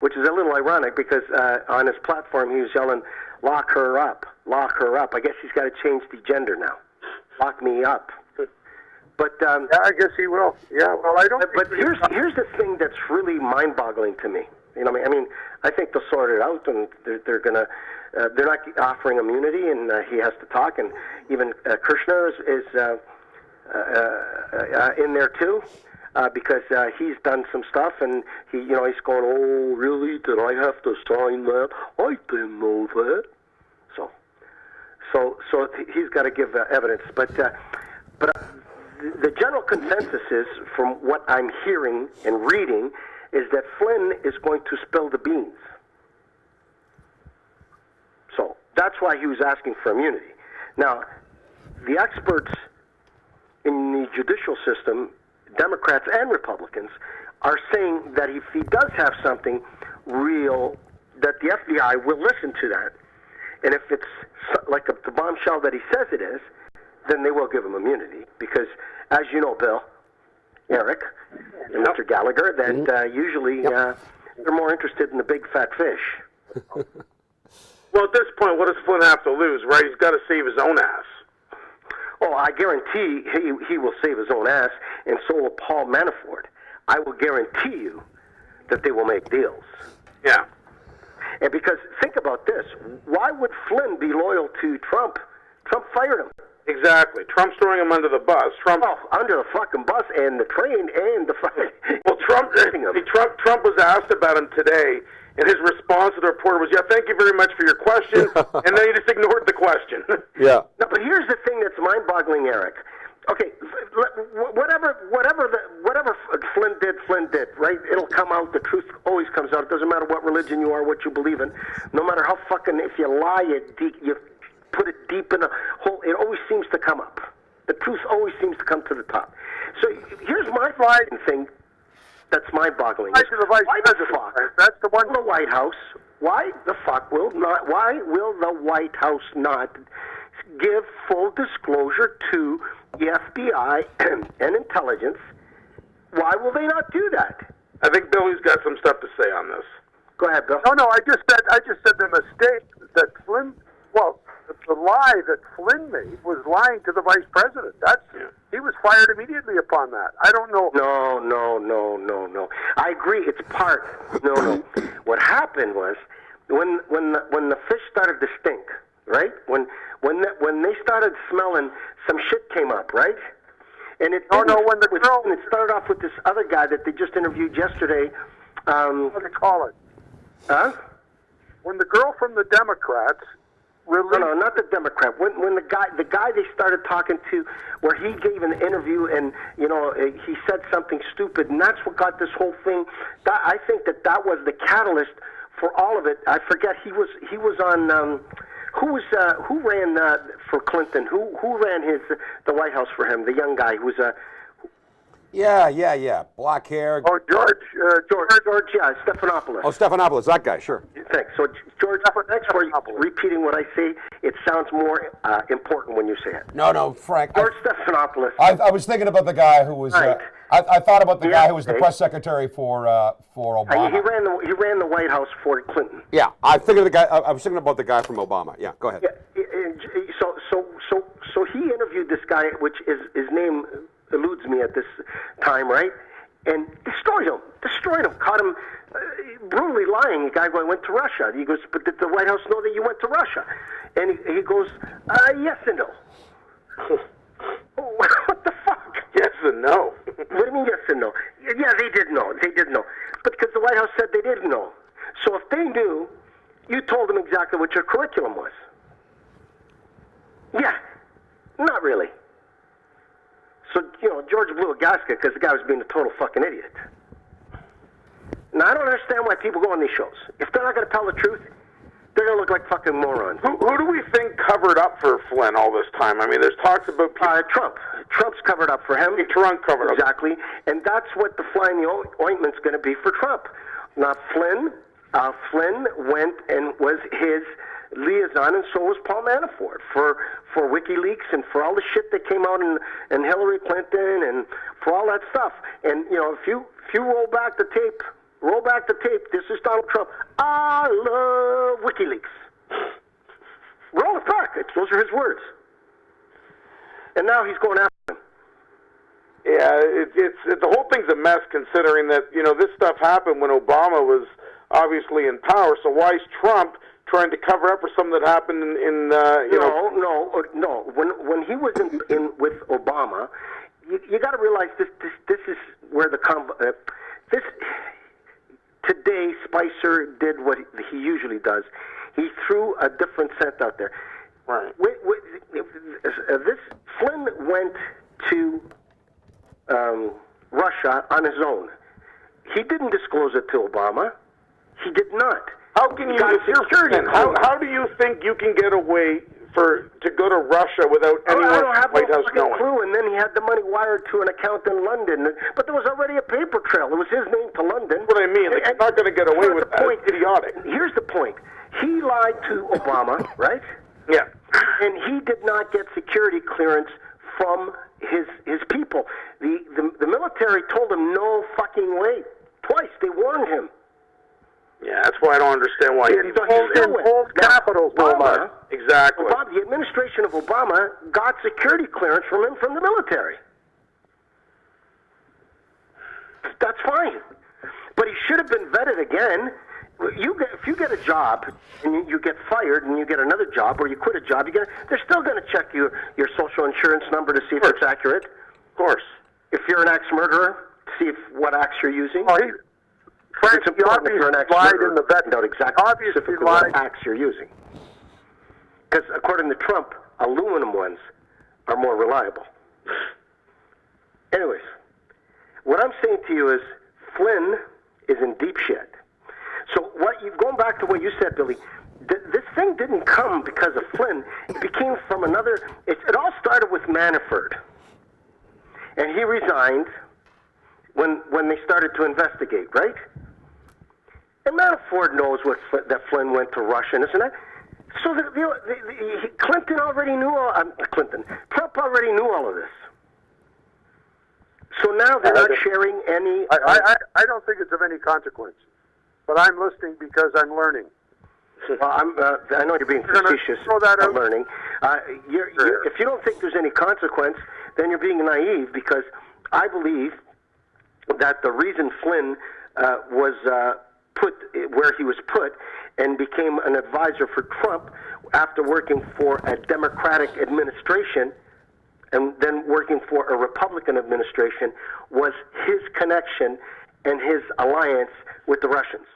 which is a little ironic because on his platform he was yelling, "Lock her up, lock her up." I guess he's got to change the gender now. Lock me up. But yeah, I guess he will. Yeah, well, I don't. But here's the thing that's really mind-boggling to me. You know, I mean, I think they'll sort it out, and they're gonna. They're not offering immunity, and he has to talk, and even Kirshner is in there too, because he's done some stuff, and he's going, "Oh, really? Did I have to sign that? I didn't know that." So he's got to give evidence, but the general consensus is, from what I'm hearing and reading, is that Flynn is going to spill the beans. So that's why he was asking for immunity. Now, the experts in the judicial system, Democrats and Republicans, are saying that if he does have something real, that the FBI will listen to that. And if it's like the bombshell that he says it is, then they will give him immunity. Because, as you know, Bill, Eric, and Mr. Gallagher, that usually they're more interested in the big fat fish. Well, at this point, what does Flynn have to lose, right? He's got to save his own ass. Oh, I guarantee he will save his own ass, and so will Paul Manafort. I will guarantee you that they will make deals. Yeah. And because, think about this, why would Flynn be loyal to Trump? Trump fired him. Exactly. Trump's throwing him under the bus. Under the fucking bus and the train and the fucking... Well, Trump was asked about him today, and his response to the reporter was, "Yeah, thank you very much for your question," and then he just ignored the question. Yeah. No, but here's the thing that's mind-boggling, Eric. Okay, whatever Flynn did, right? It'll come out. The truth always comes out. It doesn't matter what religion you are, what you believe in. No matter how fucking, if you lie, you put it deep in a hole, it always seems to come up. The truth always seems to come to the top. So here's my thing that's mind-boggling. Why the fuck? That's the one. The White House. Why the fuck will the White House not give full disclosure to the FBI and intelligence? Why will they not do that? I think Billy's got some stuff to say on this. Go ahead, Bill. No, I just said the mistake that Flynn, the lie that Flynn made was lying to the vice president. He was fired immediately upon that. I don't know. No. I agree. It's part. No. What happened was when the fish started to stink, right? When they started smelling, some shit came up, right? And it when the girl, it started off with this other guy that they just interviewed yesterday. What do they call it? Huh? When the girl from the Democrats. No, not the Democrat. When the guy they started talking to, where he gave an interview and he said something stupid, and that's what got this whole thing. I think that was the catalyst for all of it. I forget he was on. Who ran for Clinton? Who ran the White House for him? The young guy who was Yeah. Black hair. Oh, George. Yeah, Stephanopoulos. Oh, Stephanopoulos, that guy, sure. Thanks. So, George, thanks for repeating what I say. It sounds more important when you say it. No, Frank. George Stephanopoulos. I was thinking about the guy who was. Right. I thought about the guy who was the press secretary for Obama. He ran the White House for Clinton. Yeah, I was thinking about the guy from Obama. Yeah, go ahead. Yeah, so he interviewed this guy, which is his name eludes me at this time, right? And destroyed him, caught him brutally lying. The guy went to Russia. He goes, "But did the White House know that you went to Russia?" And he goes, "Yes and no." What the fuck? Yes and no. What do you mean yes and no? Yeah, they did know. But because the White House said they didn't know. So if they knew, you told them exactly what your curriculum was. Yeah, not really. So, George blew a gasket because the guy was being a total fucking idiot. Now, I don't understand why people go on these shows. If they're not going to tell the truth, they're going to look like fucking morons. Who do we think covered up for Flynn all this time? I mean, there's talks about people... Trump. Trump's covered up for him. Trump covered up. Exactly. And that's what the fly in the ointment's going to be for Trump. Now, Flynn went and was his liaison, and so was Paul Manafort for WikiLeaks and for all the shit that came out in Hillary Clinton and for all that stuff. And if you roll back the tape roll back the tape. This is Donald Trump. I love WikiLeaks. Roll it back. Those are his words. And now he's going after him. Yeah, it's the whole thing's a mess considering that, this stuff happened when Obama was obviously in power. So why is Trump trying to cover up for something that happened in No. When he was in with Obama, you got to realize this is where today Spicer did what he usually does. He threw a different scent out there. Right. This Flynn went to Russia on his own. He didn't disclose it to Obama. He did not. How can you? How do you think you can get away to go to Russia without anyone I don't have White House no knowing? clue. And then he had the money wired to an account in London. But there was already a paper trail. It was his name to London. That's what I mean. Like, he's not going to get away with that. It's idiotic. Here's the point. He lied to Obama, right? Yeah. And he did not get security clearance from his people. The military told him no fucking way. Twice. They warned him. Yeah, that's why I don't understand why. In both capitals, Obama, exactly. The administration of Obama got security clearance from him from the military. That's fine. But he should have been vetted again. If you get a job and you get fired and you get another job or you quit a job, they're still going to check your social insurance number to see if it's accurate. Of course. If you're an axe-murderer, see what axe you're using. Frank, it's important if you're an axe-murderer, in the vet. know exactly specifically what axe you're using. Because according to Trump, aluminum ones are more reliable. Anyways, what I'm saying to you is Flynn is in deep shit. So going back to what you said, Billy, this thing didn't come because of Flynn. It became from another. It all started with Manafort, and he resigned when they started to investigate, right? And Manafort knows that Flynn went to Russia and this and that. So Clinton already knew Trump already knew all of this. So now they're not sharing any. I don't think it's of any consequence, but I'm listening because I'm learning. Well, I know you're being facetious. I'm learning. If you don't think there's any consequence, then you're being naive because I believe that the reason Flynn was put where he was put and became an advisor for Trump after working for a Democratic administration and then working for a Republican administration was his connection and his alliance with the Russians.